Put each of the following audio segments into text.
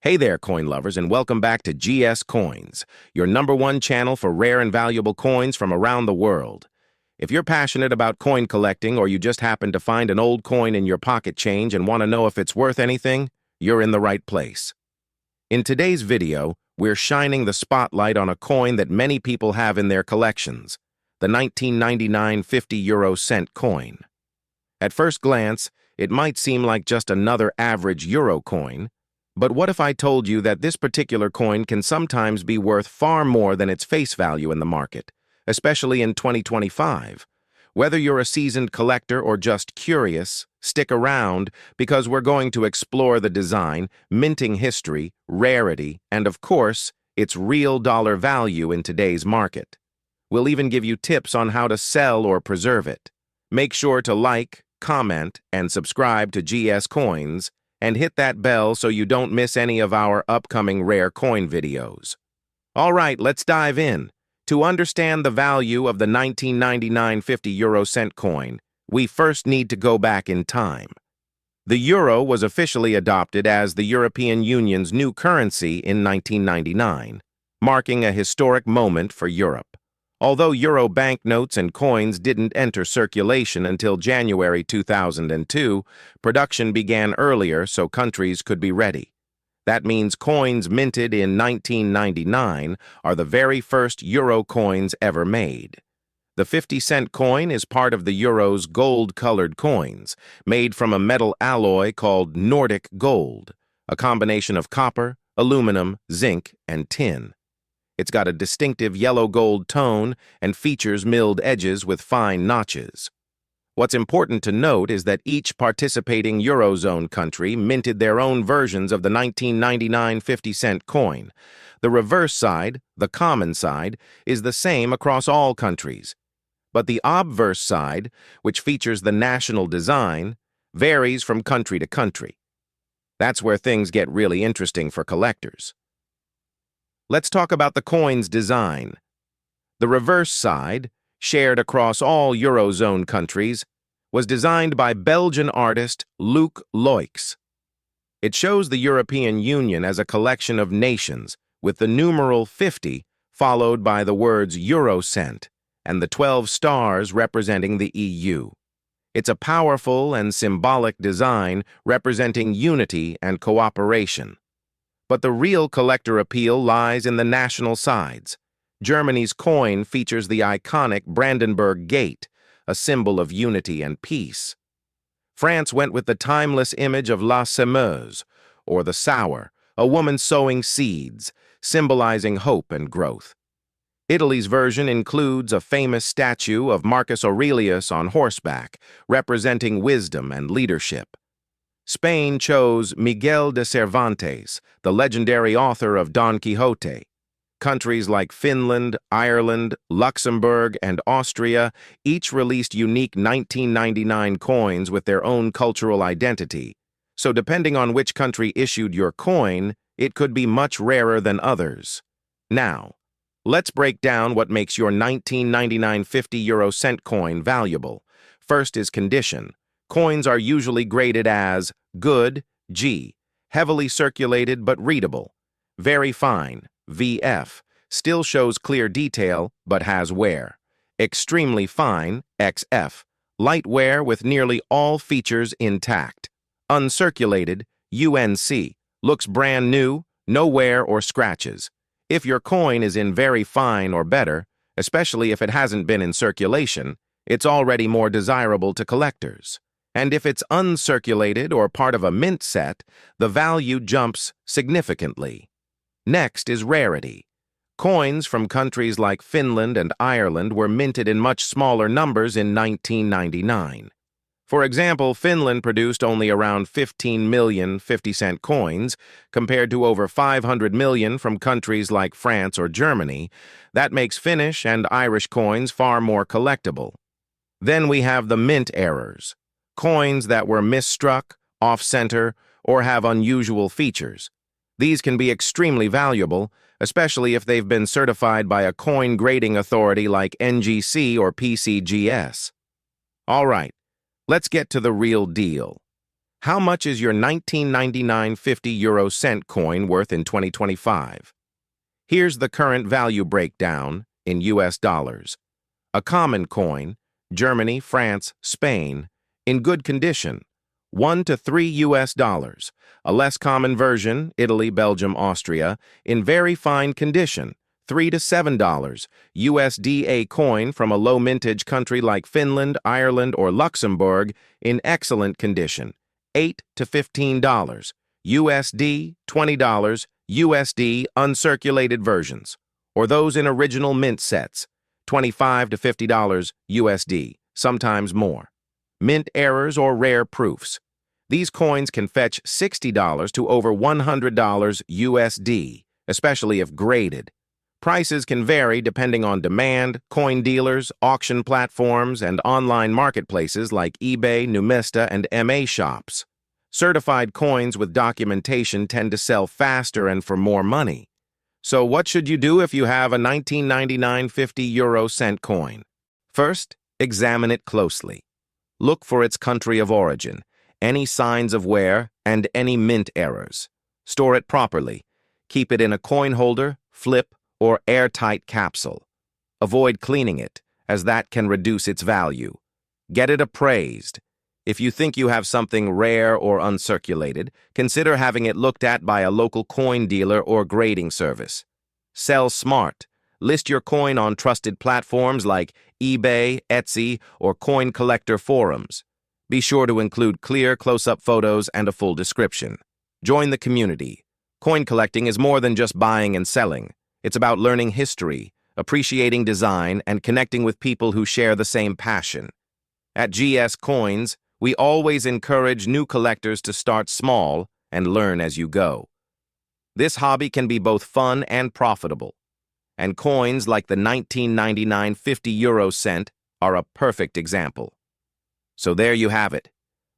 Hey there, coin lovers, and welcome back to GS Coins, your #1 channel for rare and valuable coins from around the world. If you're passionate about coin collecting or you just happen to find an old coin in your pocket change and want to know if it's worth anything, you're in the right place. In today's video, we're shining the spotlight on a coin that many people have in their collections, the 1999 50-euro-cent coin. At first glance, it might seem like just another average euro coin, but what if I told you that this particular coin can sometimes be worth far more than its face value in the market, especially in 2025? Whether you're a seasoned collector or just curious, stick around because we're going to explore the design, minting history, rarity, and of course, its real dollar value in today's market. We'll even give you tips on how to sell or preserve it. Make sure to like, comment, and subscribe to GS Coins, and hit that bell so you don't miss any of our upcoming rare coin videos. All right, let's dive in. To understand the value of the 1999 50-euro-cent coin, we first need to go back in time. The euro was officially adopted as the European Union's new currency in 1999, marking a historic moment for Europe. Although euro banknotes and coins didn't enter circulation until January 2002, production began earlier so countries could be ready. That means coins minted in 1999 are the very first euro coins ever made. The 50-cent coin is part of the euro's gold-colored coins, made from a metal alloy called Nordic gold, a combination of copper, aluminum, zinc, and tin. It's got a distinctive yellow-gold tone and features milled edges with fine notches. What's important to note is that each participating Eurozone country minted their own versions of the 1999 50-cent coin. The reverse side, the common side, is the same across all countries. But the obverse side, which features the national design, varies from country to country. That's where things get really interesting for collectors. Let's talk about the coin's design. The reverse side, shared across all Eurozone countries, was designed by Belgian artist Luc Loix. It shows the European Union as a collection of nations, with the numeral 50 followed by the words Eurocent and the 12 stars representing the EU. It's a powerful and symbolic design representing unity and cooperation. But the real collector appeal lies in the national sides. Germany's coin features the iconic Brandenburg Gate, a symbol of unity and peace. France went with the timeless image of La Semeuse, or the sower, a woman sowing seeds, symbolizing hope and growth. Italy's version includes a famous statue of Marcus Aurelius on horseback, representing wisdom and leadership. Spain chose Miguel de Cervantes, the legendary author of Don Quixote. Countries like Finland, Ireland, Luxembourg, and Austria each released unique 1999 coins with their own cultural identity. So depending on which country issued your coin, it could be much rarer than others. Now, let's break down what makes your 1999 50-euro-cent coin valuable. First is condition. Coins are usually graded as good, G, heavily circulated but readable, very fine, VF, still shows clear detail but has wear, extremely fine, XF, light wear with nearly all features intact, uncirculated, UNC, looks brand new, no wear or scratches. If your coin is in very fine or better, especially if it hasn't been in circulation, it's already more desirable to collectors. And if it's uncirculated or part of a mint set, the value jumps significantly. Next is rarity. Coins from countries like Finland and Ireland were minted in much smaller numbers in 1999. For example, Finland produced only around 15 million 50-cent coins, compared to over 500 million from countries like France or Germany. That makes Finnish and Irish coins far more collectible. Then we have the mint errors. Coins that were misstruck, off-center, or have unusual features. These can be extremely valuable, especially if they've been certified by a coin grading authority like NGC or PCGS. All right, let's get to the real deal. How much is your 1999 50 cent coin worth in 2025? Here's the current value breakdown in US dollars. A common coin, Germany, France, Spain, in good condition, 1 to 3 US dollars. A less common version, Italy, Belgium, Austria, in very fine condition, $3 to $7. USD a coin from a low mintage country like Finland, Ireland, or Luxembourg in excellent condition, $8 to $15. USD, $20. USD uncirculated versions, or those in original mint sets, $25 to $50 USD, sometimes more. Mint errors or rare proofs. These coins can fetch $60 to over $100 USD, especially if graded. Prices can vary depending on demand, coin dealers, auction platforms, and online marketplaces like eBay, Numista, and MA shops. Certified coins with documentation tend to sell faster and for more money. So what should you do if you have a 1999 50 cent coin? First, examine it closely. Look for its country of origin, any signs of wear, and any mint errors. Store it properly. Keep it in a coin holder, flip, or airtight capsule. Avoid cleaning it, as that can reduce its value. Get it appraised. If you think you have something rare or uncirculated, consider having it looked at by a local coin dealer or grading service. Sell smart. List your coin on trusted platforms like eBay, Etsy, or coin collector forums. Be sure to include clear, close-up photos and a full description. Join the community. Coin collecting is more than just buying and selling. It's about learning history, appreciating design, and connecting with people who share the same passion. At GS Coins, we always encourage new collectors to start small and learn as you go. This hobby can be both fun and profitable, and coins like the 1999 50 cent are a perfect example. So there you have it.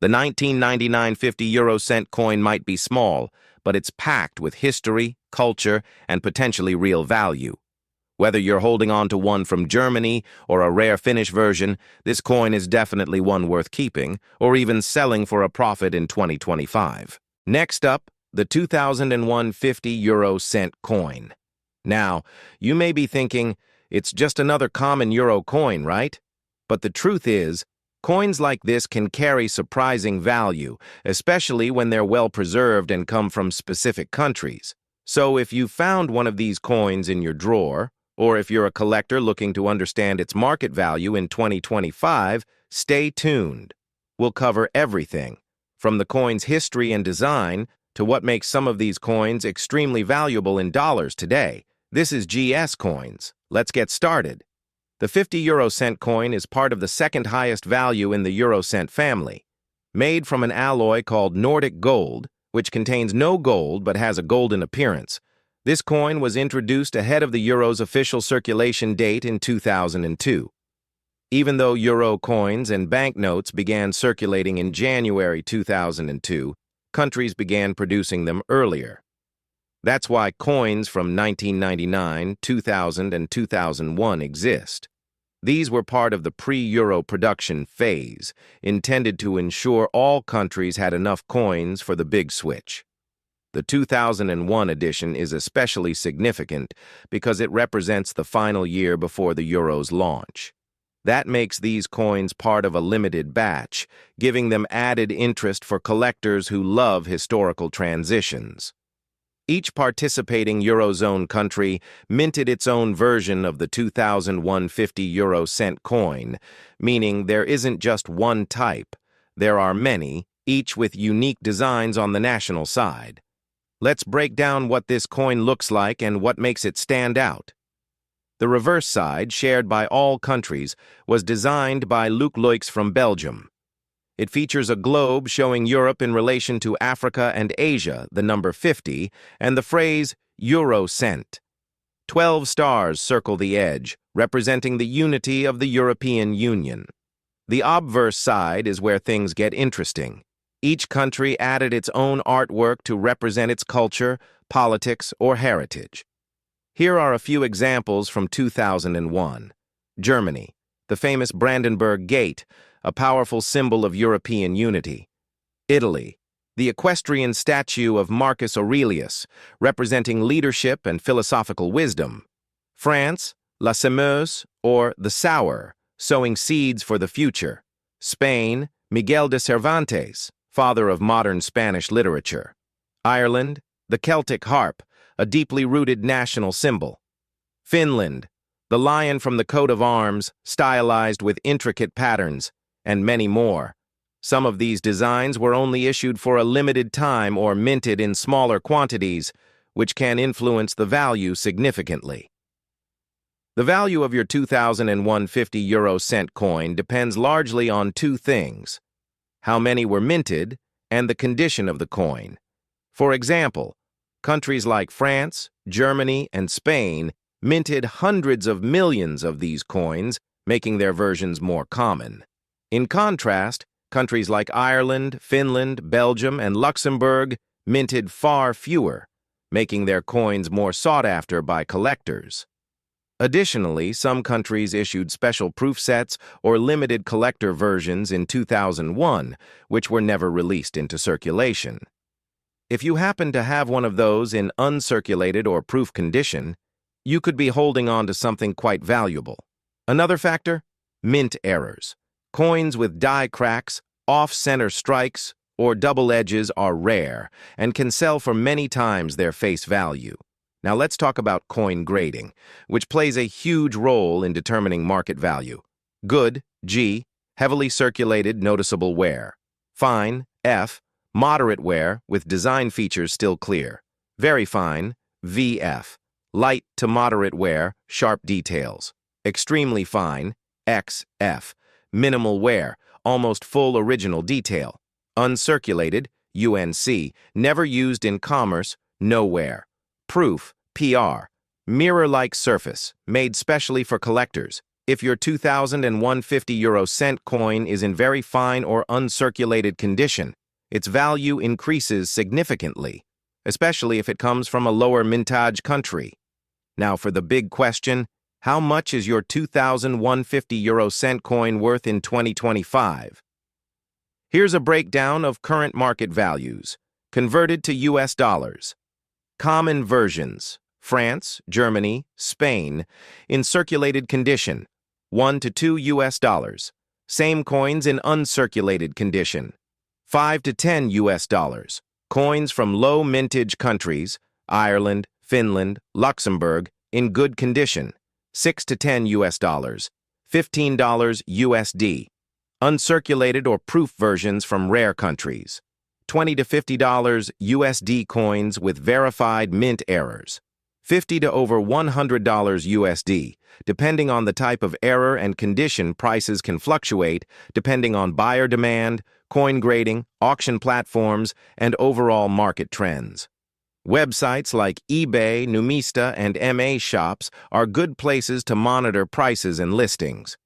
The 1999 50 cent coin might be small, but it's packed with history, culture, and potentially real value. Whether you're holding on to one from Germany or a rare Finnish version, this coin is definitely one worth keeping or even selling for a profit in 2025. Next up, the 2001 50 cent coin. Now, you may be thinking, it's just another common euro coin, right? But the truth is, coins like this can carry surprising value, especially when they're well preserved and come from specific countries. So if you found one of these coins in your drawer, or if you're a collector looking to understand its market value in 2025, stay tuned. We'll cover everything, from the coin's history and design to what makes some of these coins extremely valuable in dollars today. This is GS Coins. Let's get started. The 50 cent coin is part of the second highest value in the euro cent family. Made from an alloy called Nordic gold, which contains no gold but has a golden appearance, this coin was introduced ahead of the euro's official circulation date in 2002. Even though euro coins and banknotes began circulating in January 2002, countries began producing them earlier. That's why coins from 1999, 2000, and 2001 exist. These were part of the pre-euro production phase, intended to ensure all countries had enough coins for the big switch. The 2001 edition is especially significant because it represents the final year before the euro's launch. That makes these coins part of a limited batch, giving them added interest for collectors who love historical transitions. Each participating Eurozone country minted its own version of the 2001 50 cent coin, meaning there isn't just one type. There are many, each with unique designs on the national side. Let's break down what this coin looks like and what makes it stand out. The reverse side, shared by all countries, was designed by Luc Loix from Belgium. It features a globe showing Europe in relation to Africa and Asia, the number 50, and the phrase Euro cent. 12 stars circle the edge, representing the unity of the European Union. The obverse side is where things get interesting. Each country added its own artwork to represent its culture, politics, or heritage. Here are a few examples from 2001. Germany, the famous Brandenburg Gate, a powerful symbol of European unity. Italy, the equestrian statue of Marcus Aurelius, representing leadership and philosophical wisdom. France, La Semeuse, or the Sower, sowing seeds for the future. Spain, Miguel de Cervantes, father of modern Spanish literature. Ireland, the Celtic harp, a deeply rooted national symbol. Finland, the lion from the coat of arms, stylized with intricate patterns, and many more. Some of these designs were only issued for a limited time or minted in smaller quantities, which can influence the value significantly. The value of your 2001 50-euro-cent coin depends largely on two things: how many were minted and the condition of the coin. For example, countries like France, Germany, and Spain minted hundreds of millions of these coins, making their versions more common. In contrast, countries like Ireland, Finland, Belgium, and Luxembourg minted far fewer, making their coins more sought after by collectors. Additionally, some countries issued special proof sets or limited collector versions in 2001, which were never released into circulation. If you happen to have one of those in uncirculated or proof condition, you could be holding on to something quite valuable. Another factor? Mint errors. Coins with die cracks, off-center strikes, or double edges are rare and can sell for many times their face value. Now let's talk about coin grading, which plays a huge role in determining market value. Good, G, heavily circulated, noticeable wear. Fine, F, moderate wear with design features still clear. Very fine, VF, light to moderate wear, sharp details. Extremely fine, XF, minimal wear, almost full original detail. Uncirculated, UNC, never used in commerce, no wear. Proof, PR, mirror-like surface, made specially for collectors. If your 2001 50-euro-cent coin is in very fine or uncirculated condition, its value increases significantly, especially if it comes from a lower mintage country. Now for the big question, how much is your 2001 50-euro-cent coin worth in 2025? Here's a breakdown of current market values, converted to US dollars. Common versions: France, Germany, Spain, in circulated condition, 1 to 2 US dollars. Same coins in uncirculated condition, 5 to 10 US dollars. Coins from low mintage countries, Ireland, Finland, Luxembourg, in good condition, 6 to 10 US dollars, $15 USD. Uncirculated or proof versions from rare countries, $20 to $50 USD coins with verified mint errors, $50 to over $100 USD. Depending on the type of error and condition, prices can fluctuate depending on buyer demand, coin grading, auction platforms, and overall market trends. Websites like eBay, Numista, and MA shops are good places to monitor prices and listings.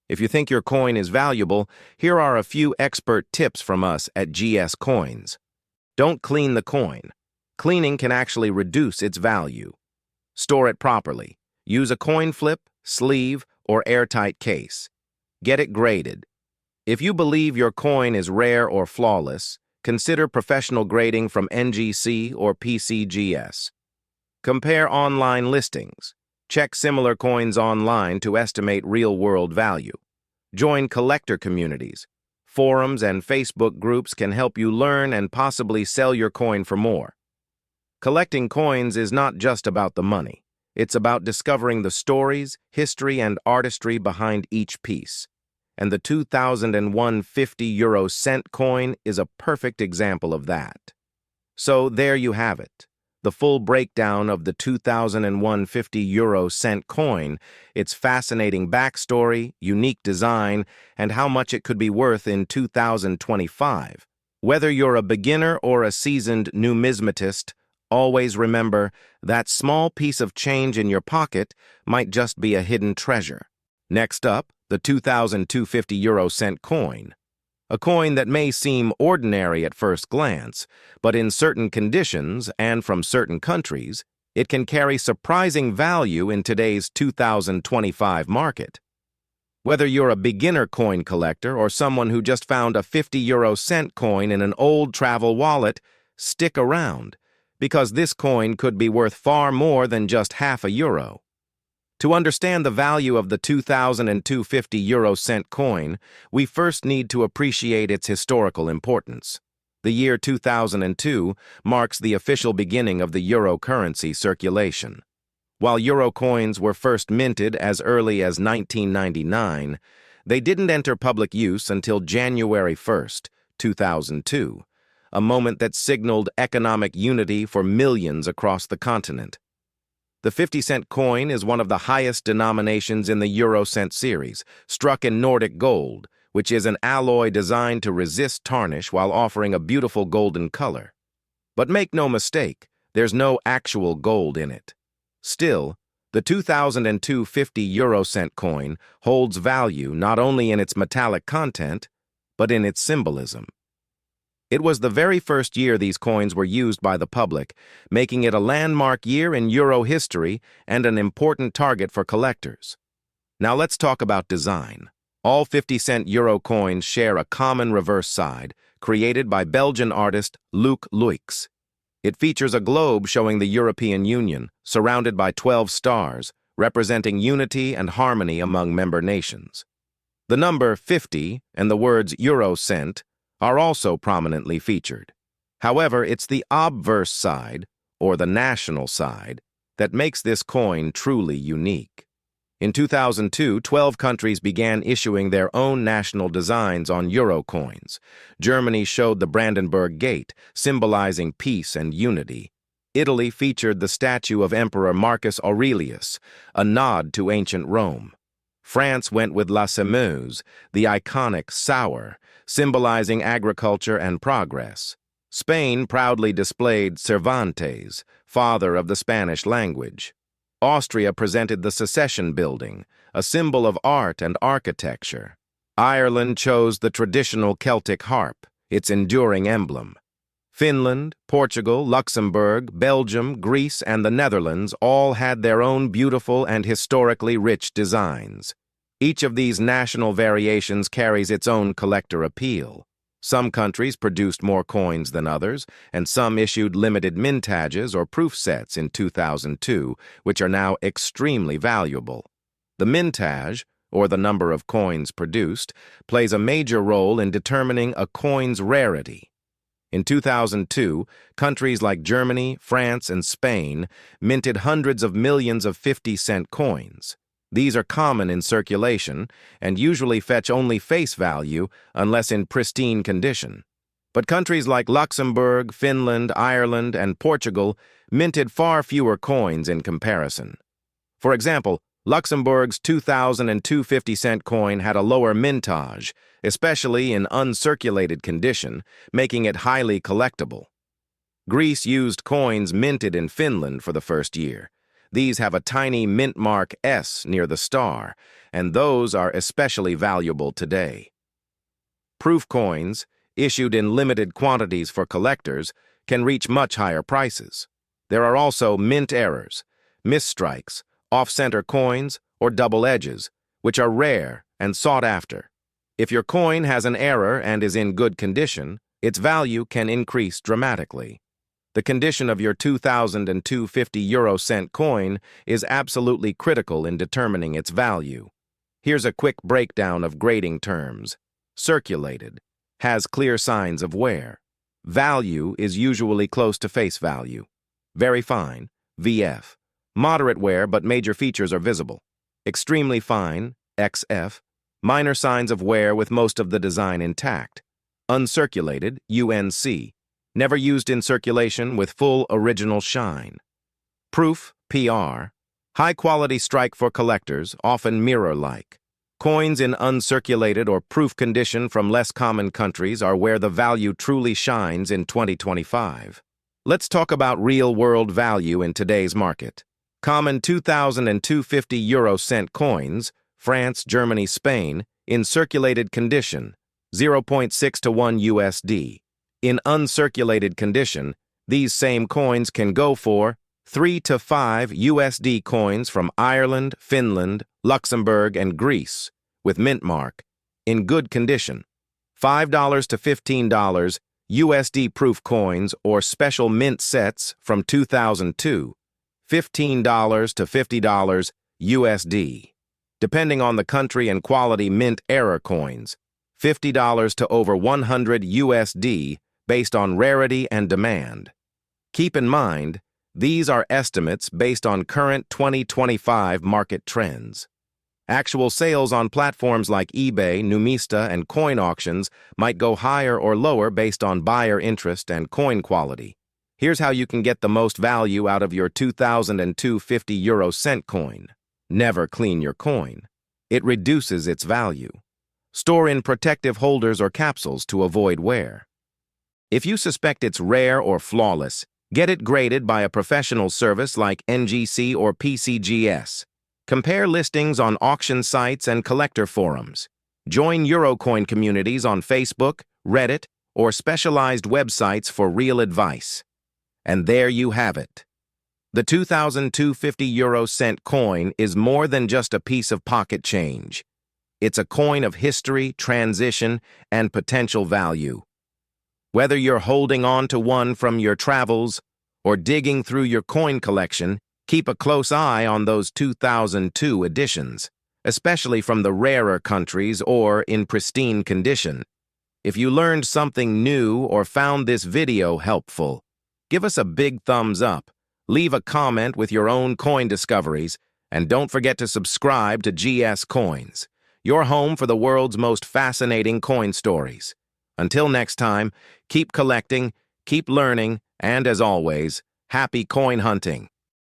If you think your coin is valuable, here are a few expert tips from us at GS Coins. Don't clean the coin. Cleaning can actually reduce its value. Store it properly. Use a coin flip, sleeve, or airtight case. Get it graded. If you believe your coin is rare or flawless, consider professional grading from NGC or PCGS. Compare online listings. Check similar coins online to estimate real-world value. Join collector communities. Forums and Facebook groups can help you learn and possibly sell your coin for more. Collecting coins is not just about the money. It's about discovering the stories, history, and artistry behind each piece. And the 2001 50-euro-cent coin is a perfect example of that. So there you have it. The full breakdown of the 2001 50-euro-cent coin, its fascinating backstory, unique design, and how much it could be worth in 2025. Whether you're a beginner or a seasoned numismatist, always remember that small piece of change in your pocket might just be a hidden treasure. Next up, the 2002 50-euro-cent coin. A coin that may seem ordinary at first glance, but in certain conditions and from certain countries, it can carry surprising value in today's 2025 market. Whether you're a beginner coin collector or someone who just found a 50-euro-cent coin in an old travel wallet, stick around, because this coin could be worth far more than just half a euro. To understand the value of the 2002 50-euro-cent coin, we first need to appreciate its historical importance. The year 2002 marks the official beginning of the euro currency circulation. While euro coins were first minted as early as 1999, they didn't enter public use until January 1, 2002, a moment that signaled economic unity for millions across the continent. The 50-cent coin is one of the highest denominations in the euro cent series, struck in Nordic gold, which is an alloy designed to resist tarnish while offering a beautiful golden color. But make no mistake, there's no actual gold in it. Still, the 2002 50-euro-cent coin holds value not only in its metallic content, but in its symbolism. It was the very first year these coins were used by the public, making it a landmark year in euro history and an important target for collectors. Now let's talk about design. All 50-cent euro coins share a common reverse side, created by Belgian artist Luc Luix. It features a globe showing the European Union, surrounded by 12 stars, representing unity and harmony among member nations. The number 50 and the words euro cent are also prominently featured. However, it's the obverse side, or the national side, that makes this coin truly unique. In 2002, 12 countries began issuing their own national designs on euro coins. Germany showed the Brandenburg Gate, symbolizing peace and unity. Italy featured the statue of Emperor Marcus Aurelius, a nod to ancient Rome. France went with La Semeuse, the iconic sour, symbolizing agriculture and progress. Spain proudly displayed Cervantes, father of the Spanish language. Austria presented the Secession Building, a symbol of art and architecture. Ireland chose the traditional Celtic harp, its enduring emblem. Finland, Portugal, Luxembourg, Belgium, Greece, and the Netherlands all had their own beautiful and historically rich designs. Each of these national variations carries its own collector appeal. Some countries produced more coins than others, and some issued limited mintages or proof sets in 2002, which are now extremely valuable. The mintage, or the number of coins produced, plays a major role in determining a coin's rarity. In 2002, countries like Germany, France, and Spain minted hundreds of millions of 50-cent coins. These are common in circulation and usually fetch only face value unless in pristine condition. But countries like Luxembourg, Finland, Ireland, and Portugal minted far fewer coins in comparison. For example, Luxembourg's 2002 50-cent coin had a lower mintage, especially in uncirculated condition, making it highly collectible. Greece used coins minted in Finland for the first year. These have a tiny mint mark S near the star, and those are especially valuable today. Proof coins, issued in limited quantities for collectors, can reach much higher prices. There are also mint errors, misstrikes, off-center coins, or double edges, which are rare and sought after. If your coin has an error and is in good condition, its value can increase dramatically. The condition of your 2002 50-euro-cent coin is absolutely critical in determining its value. Here's a quick breakdown of grading terms. Circulated, has clear signs of wear. Value is usually close to face value. Very fine, VF. Moderate wear but major features are visible. Extremely fine, XF. Minor signs of wear with most of the design intact. Uncirculated, UNC. Never used in circulation with full original shine. Proof, PR. High-quality strike for collectors, often mirror-like. Coins in uncirculated or proof condition from less common countries are where the value truly shines in 2025. Let's talk about real-world value in today's market. Common 2002 50-euro-cent coins, France, Germany, Spain, in circulated condition, 0.6 to 1 USD. In uncirculated condition, these same coins can go for 3 to 5 USD coins from Ireland, Finland, Luxembourg, and Greece, with mint mark, in good condition. $5 to $15 USD-proof coins or special mint sets from 2002. $15 to $50 USD. Depending on the country and quality mint-era coins, $50 to over 100 USD based on rarity and demand. Keep in mind, these are estimates based on current 2025 market trends. Actual sales on platforms like eBay, Numista, and coin auctions might go higher or lower based on buyer interest and coin quality. Here's how you can get the most value out of your 2002 50-euro-cent coin. Never clean your coin. It reduces its value. Store in protective holders or capsules to avoid wear. If you suspect it's rare or flawless, get it graded by a professional service like NGC or PCGS. Compare listings on auction sites and collector forums. Join Eurocoin communities on Facebook, Reddit, or specialized websites for real advice. And there you have it. The 2002 50-euro-cent coin is more than just a piece of pocket change. It's a coin of history, transition, and potential value. Whether you're holding on to one from your travels or digging through your coin collection, keep a close eye on those 2002 editions, especially from the rarer countries or in pristine condition. If you learned something new or found this video helpful, give us a big thumbs up, leave a comment with your own coin discoveries, and don't forget to subscribe to GS Coins, your home for the world's most fascinating coin stories. Until next time, keep collecting, keep learning, and as always, happy coin hunting.